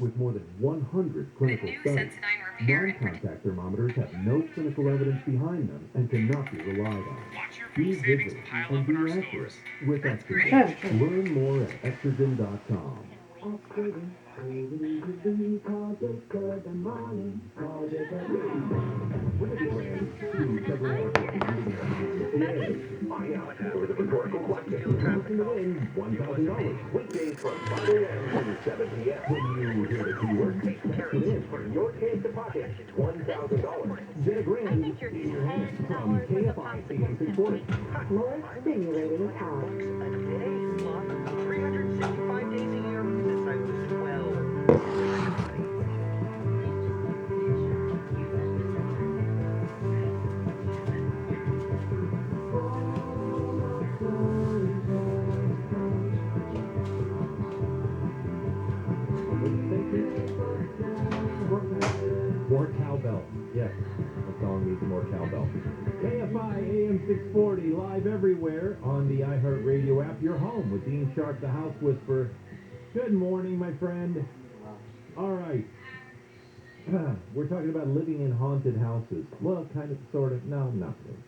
With more than 100 clinical studies, non-contact thermometers have no clinical evidence behind them and cannot be relied on. Be vigilant and be accurate with Exergen. Learn more at Exergen.com. Over the rhetorical question. Listen to win $1,000 weekdays from 5 a.m. to 7 p.m. When you hear the keyword, text it in for your chance to pocket $1,000. Get a grand in your hand from KFI AM 640. More stimulating talk. A day plus 365 days a year since I was 12. More cowbell. Yes, the song needs more cowbell. KFI AM 640, live everywhere on the iHeartRadio app. You're home with Dean Sharp, the House Whisperer. Good morning, my friend. All right. We're talking about living in haunted houses. Well, kind of, sort of. No, not really.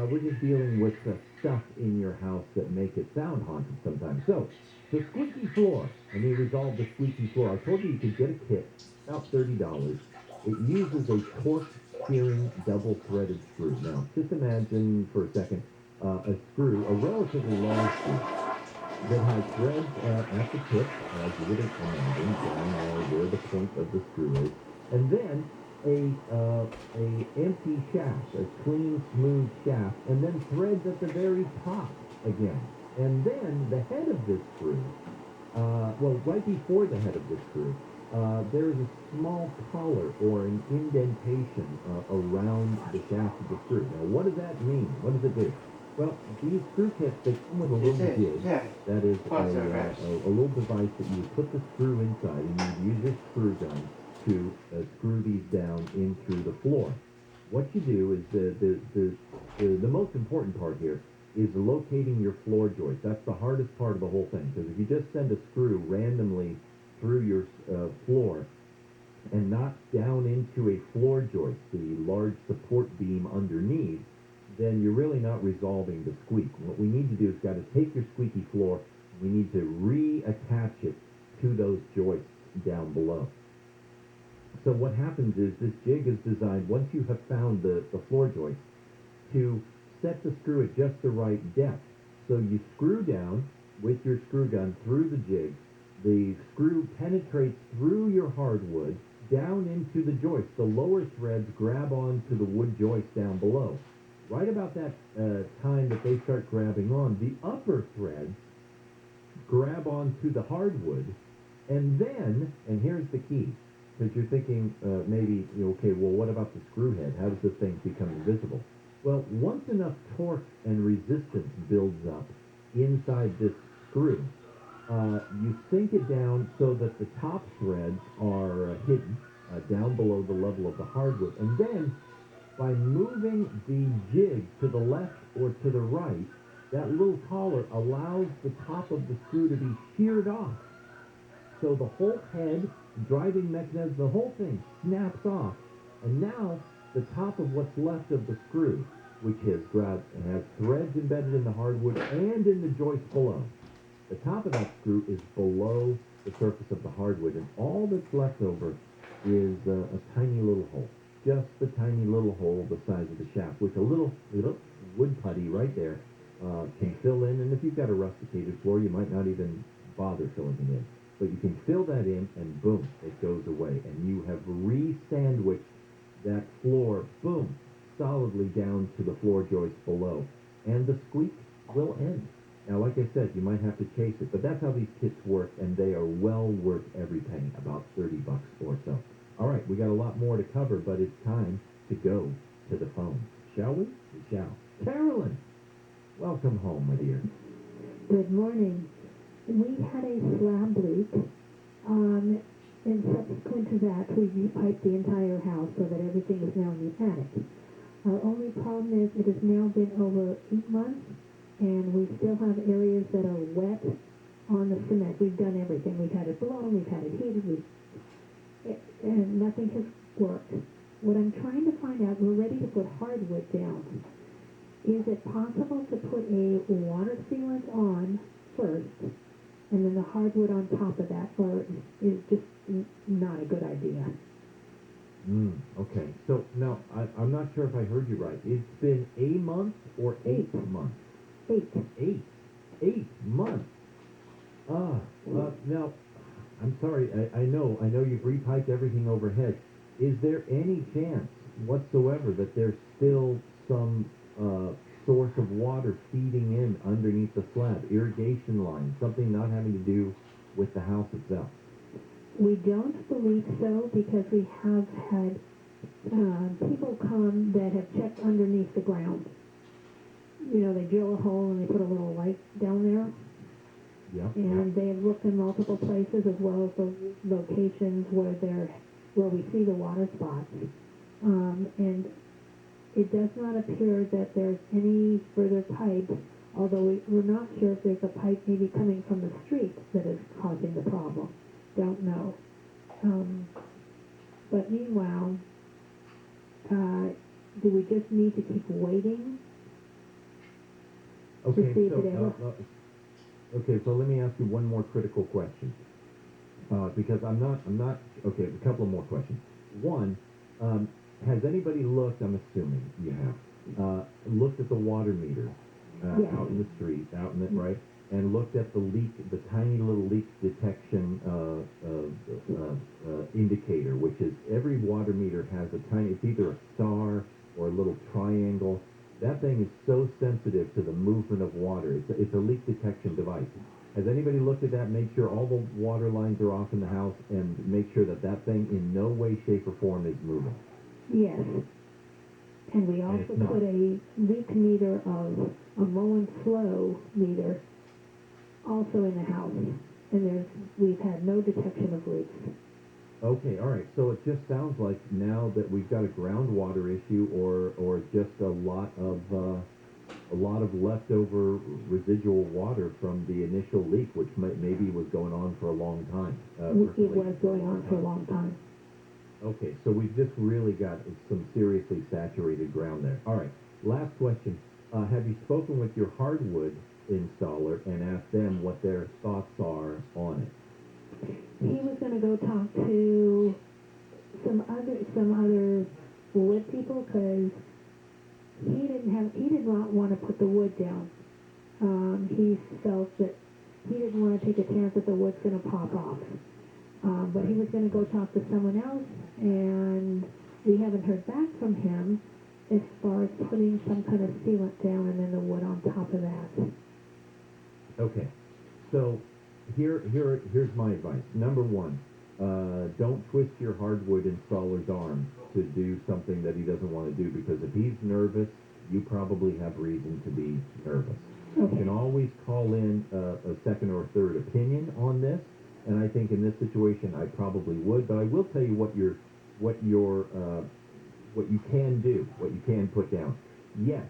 We're just dealing with the stuff in your house that make it sound haunted sometimes. So, the squeaky floor. Let me resolve the squeaky floor. I told you could get a kit, about $30. It uses a torque-steering double-threaded screw. Now, just imagine for a second a screw, a relatively long screw that has threads at the tip, as you would imagine, down where the point of the screw is, and then a empty shaft, a clean, smooth shaft, and then threads at the very top again. And then the head of this screw, right before the head of this screw, there is a small collar or an indentation around the shaft of the screw. Now, what does that mean? What does it do? Well, these screw kits, they come with a little jig. That is a little device that you put the screw inside, and you use your screw gun to screw these down in through the floor. What you do is the most important part here is locating your floor joist. That's the hardest part of the whole thing, because if you just send a screw randomly through your floor and not down into a floor joist, the large support beam underneath, then you're really not resolving the squeak. What we need to do is got to take your squeaky floor, we need to reattach it to those joists down below. So what happens is this jig is designed, once you have found the floor joist, to set the screw at just the right depth. So you screw down with your screw gun through the jig. The screw penetrates through your hardwood down into the joist. The lower threads grab onto the wood joist down below. Right about that time that they start grabbing on, the upper threads grab onto the hardwood, and then, and here's the key, because you're thinking maybe, okay, well, what about the screw head? How does this thing become invisible? Well, once enough torque and resistance builds up inside this screw, you sink it down so that the top threads are hidden down below the level of the hardwood. And then, by moving the jig to the left or to the right, that little collar allows the top of the screw to be sheared off. So the whole head, driving mechanism, the whole thing snaps off. And now, the top of what's left of the screw, which has threads embedded in the hardwood and in the joist below. The top of that screw is below the surface of the hardwood, and all that's left over is a tiny little hole. Just the tiny little hole the size of the shaft, which a little wood putty right there can fill in. And if you've got a rusticated floor, you might not even bother filling it in. But you can fill that in, and boom, it goes away. And you have re-sandwiched that floor, boom, solidly down to the floor joist below. And the squeak will end. Now, like I said, you might have to chase it, but that's how these kits work, and they are well worth every penny, about $30 or so. All right, we got a lot more to cover, but it's time to go to the phone. Shall we? We shall. Carolyn, welcome home, my dear. Good morning. We had a slab leak, and subsequent to that, we repiped the entire house so that everything is now in the attic. Our only problem is it has now been over 8 months, and we still have areas that are wet on the cement. We've done everything. We've had it blown, we've had it heated, we've and nothing has worked. What I'm trying to find out, we're ready to put hardwood down. Is it possible to put a water sealant on first, and then the hardwood on top of that, or is just not a good idea? Okay. So now I'm not sure if I heard you right. It's been a month or 8 months? 8. 8 months. Now, I'm sorry. I know you've repiped everything overhead. Is there any chance whatsoever that there's still some source of water feeding in underneath the slab, irrigation line, something not having to do with the house itself? We don't believe so, because we have had people come that have checked underneath the ground. You know, they drill a hole and they put a little light down there. Yep. And they have looked in multiple places, as well as the locations where we see the water spots. And it does not appear that there's any further pipe, although we're not sure if there's a pipe maybe coming from the street that is causing the problem. Don't know. But meanwhile, do we just need to keep waiting to see if it ever... Okay, so let me ask you one more critical question. Because I'm not, okay, a couple of more questions. One, has anybody looked, I'm assuming you have, looked at the water meter Yes. out in the street, right, and looked at the leak, the tiny little leak detection indicator, which is every water meter has a tiny, it's either a star or a little triangle. That thing is so sensitive to the movement of water. It's a leak detection device. Has anybody looked at that, made sure all the water lines are off in the house, and make sure that that thing in no way, shape, or form is moving? Yes. And we also put a leak meter of a Mullen flow meter also in the house. And we've had no detection of leaks. Okay, all right. So it just sounds like now that we've got a groundwater issue, or just a lot of leftover residual water from the initial leak, which maybe was going on for a long time. It was going on for a long time. Okay, so we've just really got some seriously saturated ground there. All right, last question. Have you spoken with your hardwood installer and asked them what their thoughts are on it? He was going to go talk to some other wood people, because he did not want to put the wood down. He felt that he didn't want to take a chance that the wood's going to pop off. But he was going to go talk to someone else, and we haven't heard back from him as far as putting some kind of sealant down and then the wood on top of that. Okay, so here's my advice. Number one, don't twist your hardwood installer's arm to do something that he doesn't want to do, because if he's nervous, you probably have reason to be nervous. Okay. You can always call in a second or third opinion on this, and I think in this situation I probably would, but I will tell you what you can do, what you can put down. Yes,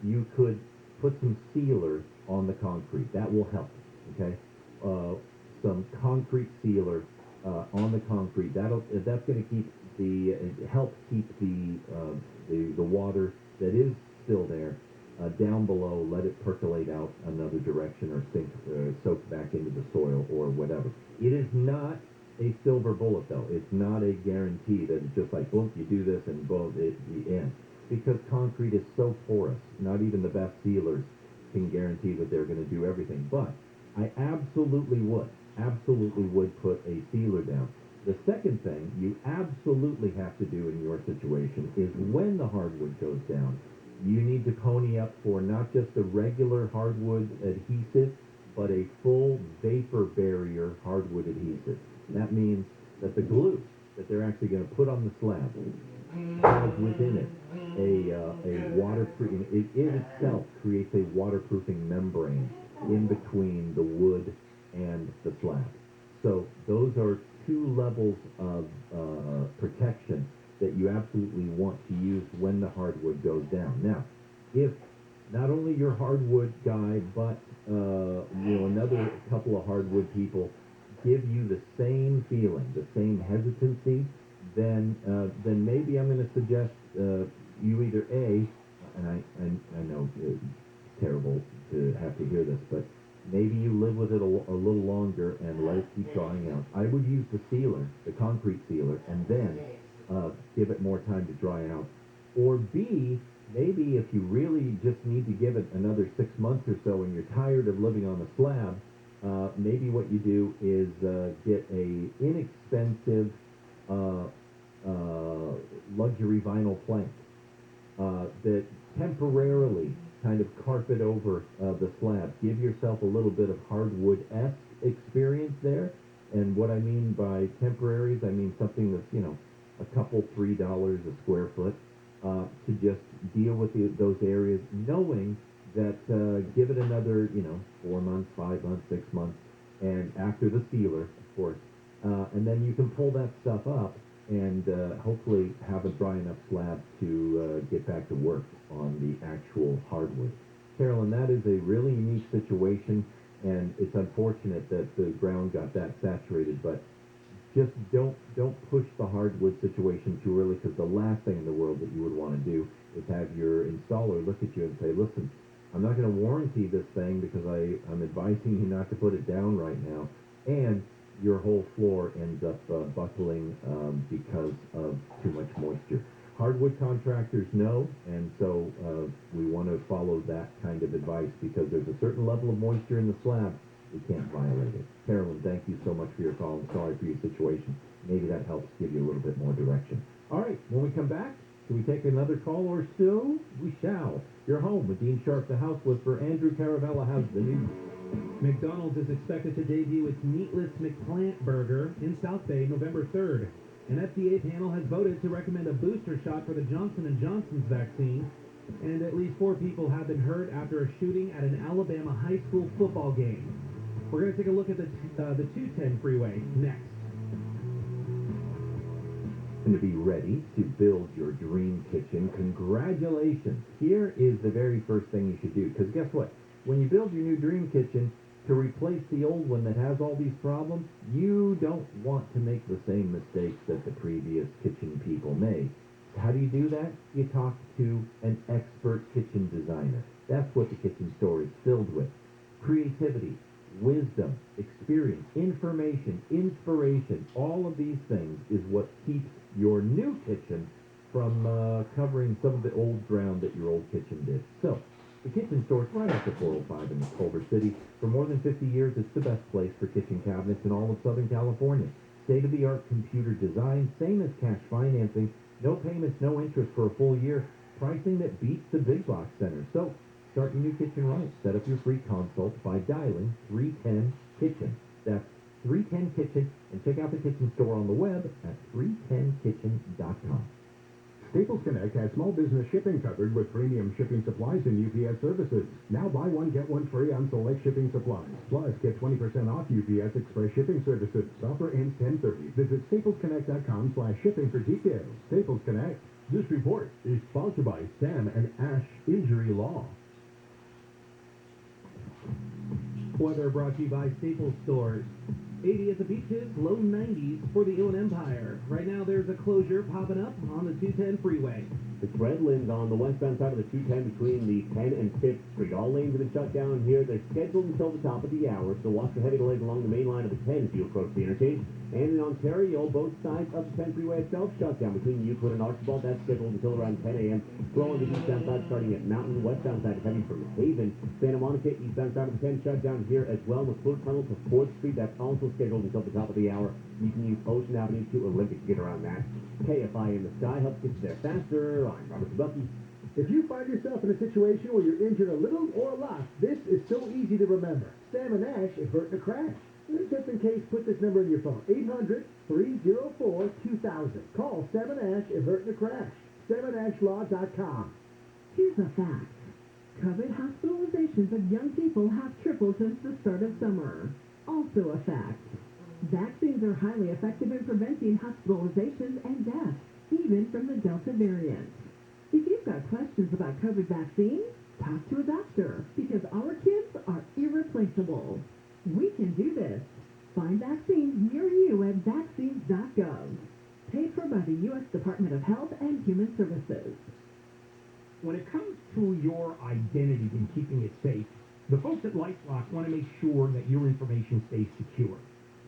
you could put some sealer on the concrete. That will help. Okay, some concrete sealer on the concrete. That's going to help keep the water that is still there down below. Let it percolate out another direction, or soak back into the soil or whatever. It is not a silver bullet, though. It's not a guarantee that it's just like, boom, you do this and boom, it's the end. Because concrete is so porous, not even the best sealers can guarantee that they're going to do everything. But I absolutely would put a sealer down. The second thing you absolutely have to do in your situation is, when the hardwood goes down, you need to pony up for not just a regular hardwood adhesive, but a full vapor barrier hardwood adhesive. That means that the glue that they're actually going to put on the slab has within it a waterproofing. It in itself creates a waterproofing membrane in between the wood and the slab. So those are two levels of protection that you absolutely want to use when the hardwood goes down. Now, if not only your hardwood guy, but another couple of hardwood people give you the same feeling, the same hesitancy, then maybe I'm going to suggest you either I know it's terrible to have to hear this, but maybe you live with it a little longer and let it keep drying out. I would use the sealer, the concrete sealer, and then give it more time to dry out. Or B, maybe if you really just need to give it another 6 months or so and you're tired of living on the slab, maybe what you do is get a inexpensive luxury vinyl plank that temporarily kind of carpet over the slab. Give yourself a little bit of hardwood-esque experience there. And what I mean by temporaries, I mean something that's, a couple, $3 a square foot to just deal with those areas, knowing that give it another, 4 months, 5 months, 6 months, and after the sealer, of course. And then you can pull that stuff up and hopefully have a dry enough slab to get back to work on the actual hardwood. Carolyn, that is a really unique situation, and it's unfortunate that the ground got that saturated, but just don't push the hardwood situation too early, because the last thing in the world that you would want to do is have your installer look at you and say, listen, I'm not going to warranty this thing because I'm advising you not to put it down right now, and your whole floor ends up buckling because of too much moisture. Hardwood contractors know, and so we want to follow that kind of advice, because there's a certain level of moisture in the slab. We can't violate it. Carolyn, thank you so much for your call. I'm sorry for your situation. Maybe that helps give you a little bit more direction. All right, when we come back, can we take another call or so? We shall. You're home with Dean Sharp, the House Whisperer. Andrew Caravella has the news. McDonald's is expected to debut its Meatless McPlant Burger in South Bay November 3rd. An FDA panel has voted to recommend a booster shot for the Johnson & Johnson's vaccine, and at least 4 people have been hurt after a shooting at an Alabama high school football game. We're going to take a look at the 210 freeway next. And to be ready to build your dream kitchen, congratulations. Here is the very first thing you should do, because guess what? When you build your new dream kitchen, to replace the old one that has all these problems, you don't want to make the same mistakes that the previous kitchen people made. How do you do that? You talk to an expert kitchen designer. That's what the kitchen store is filled with. Creativity, wisdom, experience, information, inspiration, all of these things is what keeps your new kitchen from covering some of the old ground that your old kitchen did. So, the kitchen store is right after 405 in Culver City. For more than 50 years, it's the best place for kitchen cabinets in all of Southern California. State-of-the-art computer design, same as cash financing, no payments, no interest for a full year, pricing that beats the big box centers. So, start your new kitchen right. Set up your free consult by dialing 310-KITCHEN. That's 310-KITCHEN, and check out the kitchen store on the web at 310kitchen.com. Staples Connect has small business shipping covered with premium shipping supplies and UPS services. Now buy one, get one free on select shipping supplies. Plus, get 20% off UPS Express shipping services. Offer ends 10/30. Visit staplesconnect.com/shipping for details. Staples Connect. This report is sponsored by Sam and Ash Injury Law. Weather brought to you by Staples Stores. 80 at the beaches, low 90s for the Inland Empire. Right now there's a closure popping up on the 210 freeway. It's red lanes on the westbound side of the 210 between the 10 and 5th Street. All lanes have been shut down here. They're scheduled until the top of the hour, so watch for heavy delays along the main line of the 10 as you approach the interchange. And in Ontario, both sides of the 10 freeway itself shut down between Euclid and Archibald. That's scheduled until around 10 a.m. Flow on the eastbound side starting at Mountain. Westbound side is heavy from Haven. Santa Monica, eastbound side of the 10 shut down here as well. McClure Tunnel to 4th Street. That's also scheduled until the top of the hour. You can use Ocean Avenue to Olympic to get around that. KFI in the sky helps get you there faster. I'm Robert Bucky. If you find yourself in a situation where you're injured a little or a lot, this is so easy to remember. Sam and Ash avert a crash. Just in case, put this number in your phone. 800-304-2000. Call Sam and Ash, avert a crash. SamandAshLaw.com. Here's a fact. COVID hospitalizations of young people have tripled since the start of summer. Also a fact. Vaccines are highly effective in preventing hospitalizations and deaths, even from the Delta variant. If you've got questions about COVID vaccines, talk to a doctor, because our kids are irreplaceable. We can do this. Find vaccines near you at vaccines.gov. Paid for by the U.S. Department of Health and Human Services. When it comes to your identity and keeping it safe, the folks at LifeLock want to make sure that your information stays secure.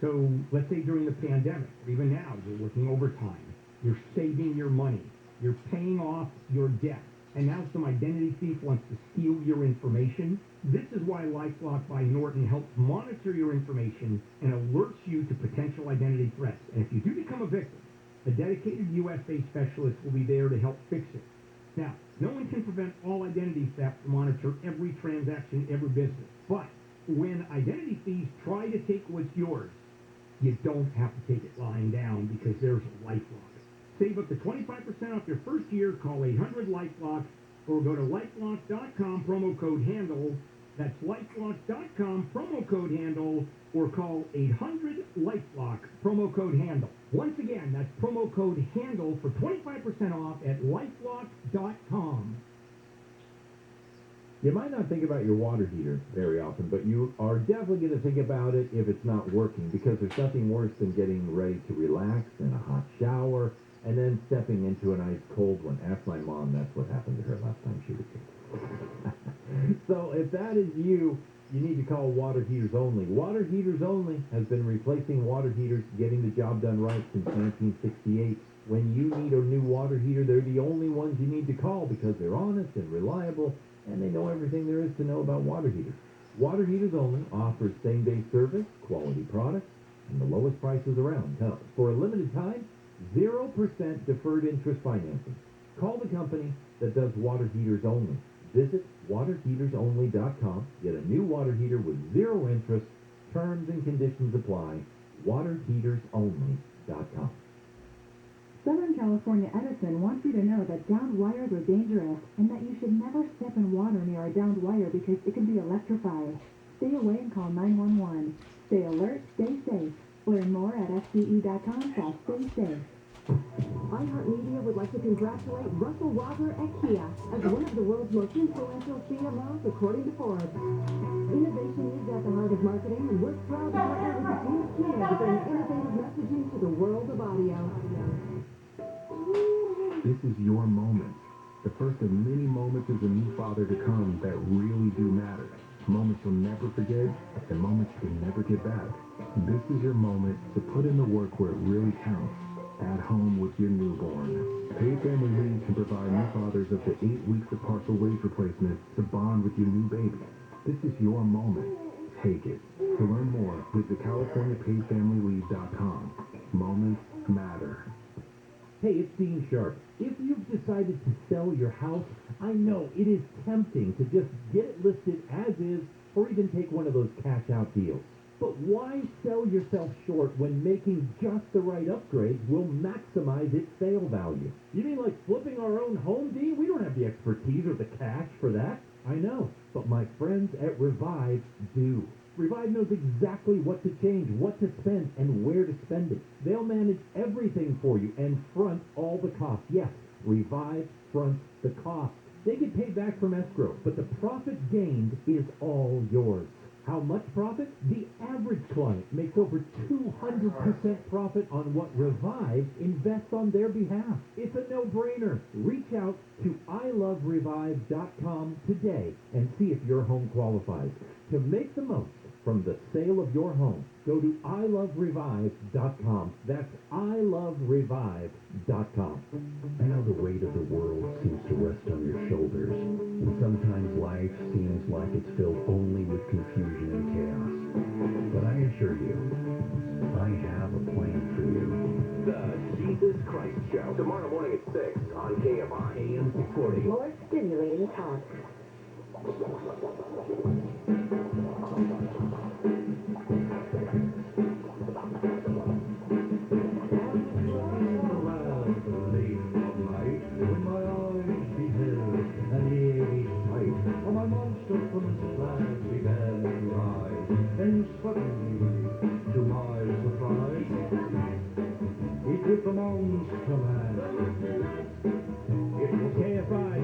So let's say during the pandemic, or even now, you're working overtime, you're saving your money, you're paying off your debt, and now some identity thief wants to steal your information. This is why LifeLock by Norton helps monitor your information and alerts you to potential identity threats. And if you do become a victim, a dedicated U.S.-based specialist will be there to help fix it. Now, no one can prevent all identity theft or monitor every transaction, every business. But when identity thieves try to take what's yours, you don't have to take it lying down because there's LifeLock. Save up to 25% off your first year. Call 800-LifeLock or go to lifelock.com, promo code HANDLE. That's lifelock.com, promo code HANDLE, or call 800-LifeLock, promo code HANDLE. Once again, that's promo code HANDLE for 25% off at lifelock.com. You might not think about your water heater very often, but you are definitely going to think about it if it's not working, because there's nothing worse than getting ready to relax in a hot shower and then stepping into an ice cold one. Ask my mom, that's what happened to her last time she was here. So if that is you, you need to call Water Heaters Only. Water Heaters Only has been replacing water heaters, getting the job done right since 1968. When you need a new water heater, they're the only ones you need to call because they're honest and reliable, and they know everything there is to know about water heaters. Water Heaters Only offers same-day service, quality products, and the lowest prices around. For a limited time, 0% deferred interest financing. Call the company that does water heaters only. Visit waterheatersonly.com. Get a new water heater with 0 interest. Terms and conditions apply. Waterheatersonly.com. Southern California Edison wants you to know that downed wires are dangerous and that you should never step in water near a downed wire because it can be electrified. Stay away and call 911. Stay alert, stay safe. Learn more at fce.com/staysafe. iHeartMedia would like to congratulate Russell Roger at Kia as one of the world's most influential CMOs according to Forbes. Innovation is at the heart of marketing, and we're proud to partner with the team of Kia to bring innovative messaging to the world of audio. This is your moment. The first of many moments as a new father to come that really do matter. Moments you'll never forget and moments you can never get back. This is your moment to put in the work where it really counts. At home with your newborn. Paid Family Leave can provide new fathers up to 8 weeks of partial wage replacement to bond with your new baby. This is your moment. Take it. To learn more, visit CaliforniaPaidFamilyLeave.com. Moments matter. Hey, it's Dean Sharp. If you've decided to sell your house, I know it is tempting to just get it listed as is or even take one of those cash-out deals. But why sell yourself short when making just the right upgrades will maximize its sale value? You mean like flipping our own home, Dean? We don't have the expertise or the cash for that. I know, but my friends at Revive do. Revive knows exactly what to change, what to spend, and where to spend it. They'll manage everything for you and front all the costs. Yes, Revive fronts the cost. They get paid back from escrow, but the profit gained is all yours. How much profit? The average client makes over 200% profit on what Revive invests on their behalf. It's a no-brainer. Reach out to iloverevive.com today and see if your home qualifies. To make the most from the sale of your home, go to iloverevive.com. That's iloverevive.com. I know the weight of the world seems to rest on your shoulders, and sometimes life seems like it's filled only with confusion and chaos. But I assure you, I have a plan for you. The Jesus Christ Show, tomorrow morning at 6 on Kfi Am 640. More stimulating talk. KFI.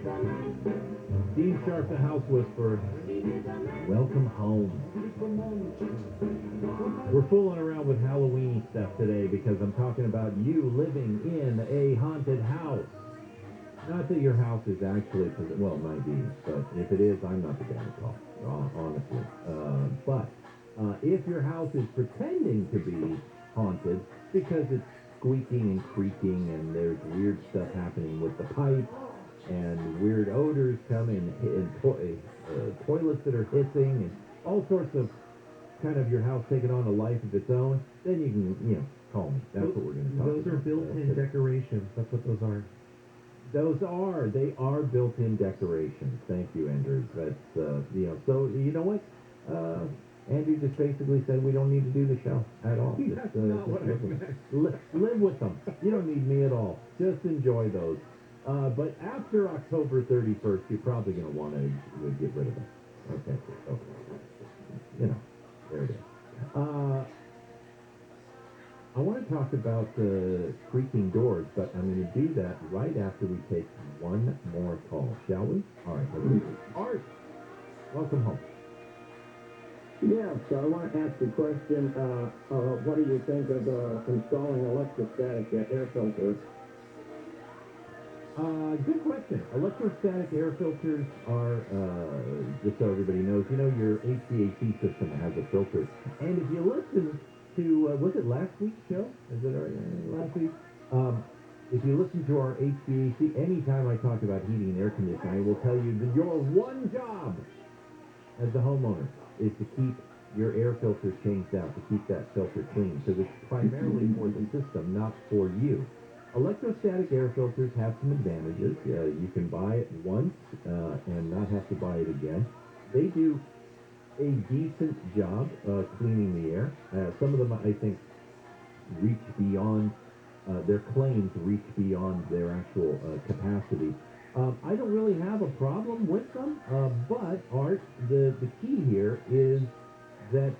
Dean Sharp, the House Whisperer. Welcome home. We're fooling around with Halloween stuff today because I'm talking about you living in a haunted house. Not that your house is actually, well, it might be, but if it is, I'm not the guy to call, honestly. But if your house is pretending to be haunted because it's squeaking and creaking and there's weird stuff happening with the pipe and weird odors coming and toilets that are hissing and all sorts of kind of your house taking on a life of its own, then you can, call me. That's what we're going to talk about. Those are built-in decorations. That's what those are. They are built-in decorations. Thank you, Andrew. That's, so you know what? Andrew just basically said we don't need to do the show at all. That's not what I meant. Live with them. You don't need me at all. Just enjoy those. But after October 31st, you're probably going to want to get rid of them. Okay. So, there it is. I want to talk about creaking doors, but I'm going to do that right after we take one more call, shall we? All right. Art, welcome home. Yeah, so I want to ask a question. What do you think of installing electrostatic air filters? Good question. Electrostatic air filters are, just so everybody knows, your HVAC system has a filter. And if you listen to, was it last week's show? Is it last week? If you listen to our HVAC, anytime I talk about heating and air conditioning, I will tell you that your one job as a homeowner is to keep your air filter changed out, to keep that filter clean, because it's primarily for the system, not for you. Electrostatic air filters have some advantages. You can buy it once and not have to buy it again. They do a decent job cleaning the air. Some of them, I think, reach beyond, their claims reach beyond their actual capacity. I don't really have a problem with them, but, Art, the key here is that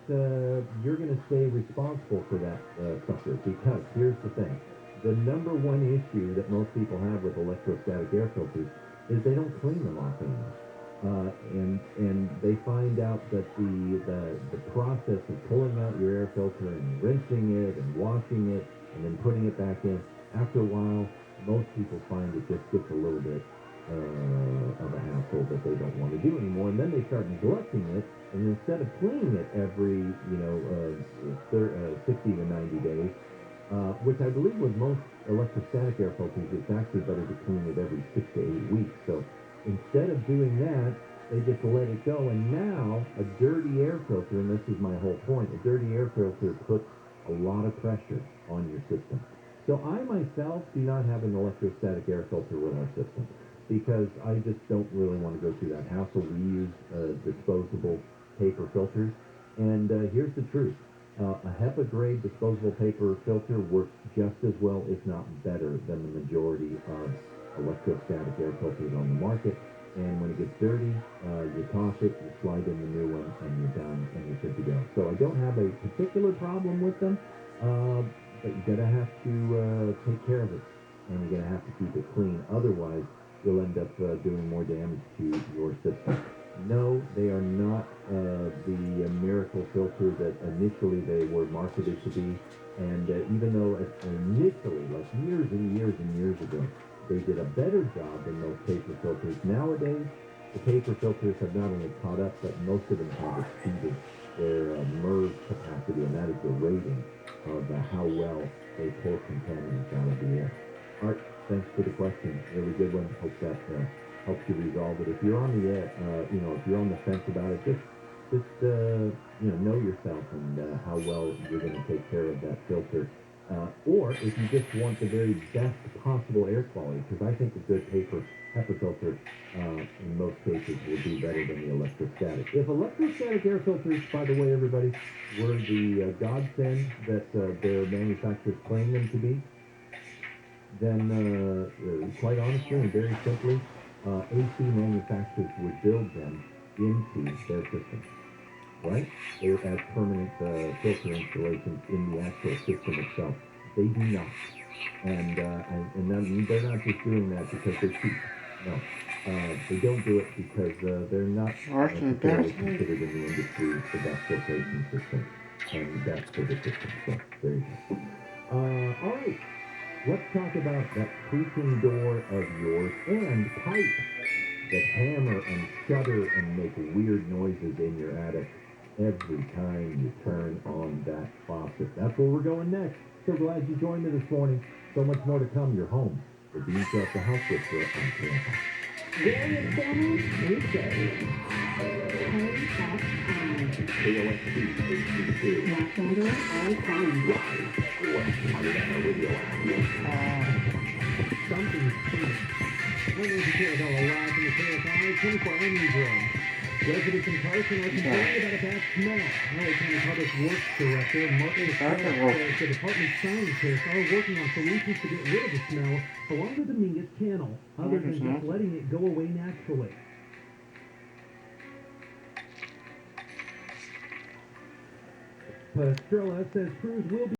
you're going to stay responsible for that sucker, because here's the thing. The number one issue that most people have with electrostatic air filters is they don't clean them often enough. And they find out that the process of pulling out your air filter and rinsing it and washing it and then putting it back in, after a while, most people find it just gets a little bit of a hassle that they don't want to do anymore. And then they start neglecting it, and instead of cleaning it every, 60 to 90 days, which I believe with most electrostatic air filters, it's actually better to clean it every 6 to 8 weeks. So instead of doing that, they just let it go. And now a dirty air filter, and this is my whole point, a dirty air filter puts a lot of pressure on your system. So I myself do not have an electrostatic air filter with our system because I just don't really want to go through that hassle. We use disposable paper filters. And here's the truth. A HEPA-grade disposable paper filter works just as well, if not better, than the majority of electrostatic air filters on the market. And when it gets dirty, you toss it, you slide in the new one, and you're done, and you're good to go. So I don't have a particular problem with them, but you're going to have to take care of it, and you're going to have to keep it clean. Otherwise, you'll end up doing more damage to your system. No, they are not the miracle filter that initially they were marketed to be. And even though initially, like years and years and years ago, they did a better job than most paper filters, nowadays, the paper filters have not only caught up, but most of them have exceeded their MERV capacity, and that is the rating of how well they pull contaminants out of the air. Art, thanks for the question. Really good one. Hope that helps you resolve it. If you're on the if you're on the fence about it, just know yourself and how well you're going to take care of that filter. Or if you just want the very best possible air quality, because I think a good paper HEPA filter in most cases will do better than the electrostatic. If electrostatic air filters, by the way, everybody, were the godsend that their manufacturers claim them to be, then quite honestly and very simply, AC manufacturers would build them into their system, right? They're as permanent filter installations in the actual system itself. They do not. And they're not just doing that because they're cheap. No. They don't do it because they're not necessarily considered in the industry the best filtration system, and that's for the system. So there you go. All right, let's talk about that creaking door of yours and pipe that hammer and shudder and make weird noises in your attic every time you turn on that faucet. That's where we're going next. So glad you joined me this morning. So much more to come. You're home. The Dean Sharp, the house whisperer on Kfi. Various families, weekdays. Kfi. KOSC HD2. Los Angeles, all time. Live everywhere on the iHeart Radio app. Something's changed. My name is Carabella, live from the KFI 24-hour newsroom. Residents in Carson are concerned about a bad smell. LA County Public Works Director Martin says the department's scientists are working on solutions to get rid of the smell along the Dominguez Channel, other than just letting it go away naturally. Pastrella says crews will be